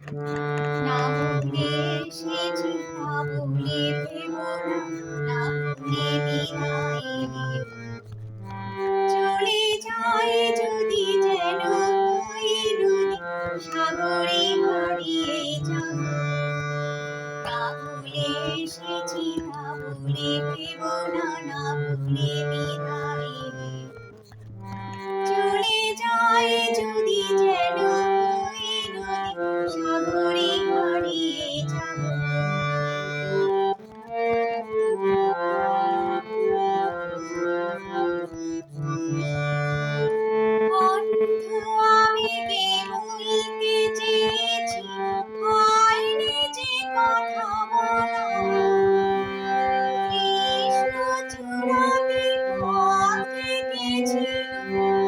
না ভুলে এসেছি তা বলে ভেব না, না ভুলে বিদায় নেব। চলে যায় যদি যেন ওই নদী, সাগরে হারিয়ে যাব। না ভুলে এসেছি তা বলে ভেব না, না ভুলে বিদায় নেব। চলে যায় যদি যেন ওই নদী, সাগরে হারিয়ে যাব। অন্ধ আবেগে বলতে চেয়েছি, হয়নি যে কথা বলা। কৃষ্ণ চূড়াতে পথ এঁকেছিল,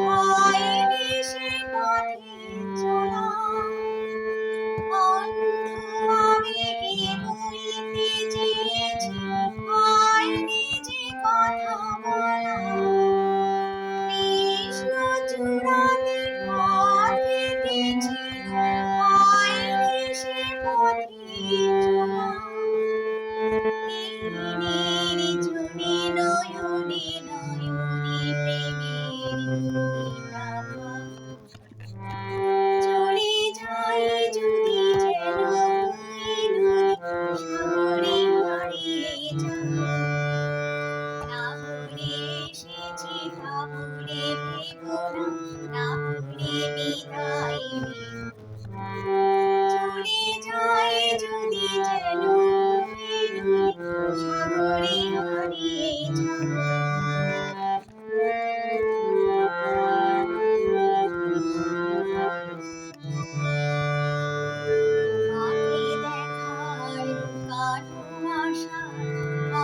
হয়নি সে পথে চলা। অন্ধ আবেগে বলতে চেয়েছি, হয়নি যে কথা বলা। কৃষ্ণ চূড়াতে পথ এঁকেছিল, হয়নি সে পথে চলা। নীড়ের জলে নয়নে নয়নে প্রেমের কবিতা গায়। চলে যায় যদি যেন ওই নদী, সাগরে হারিয়ে যাব। না ভুলে এসেছি তা বলে ভেব না, না ভুলে বিদায় নেব। চলে যায় যদি যেন ওই নদী, সাগরে হারিয়ে যাব। মাঠে দেখার লুকানো আশা,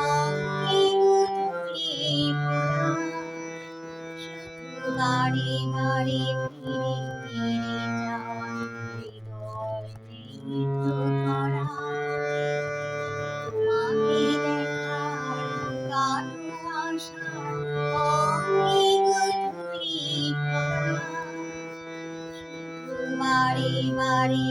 অঙ্গে গধূলি ভরা। শুধু বারে বারে ফিরে ফিরে যাওয়ার হৃদয় নেই তো ধরা। মাঠে দেখার লুকানো আশা, অঙ্গে গধূলি ভরা। শুধু বারে বারে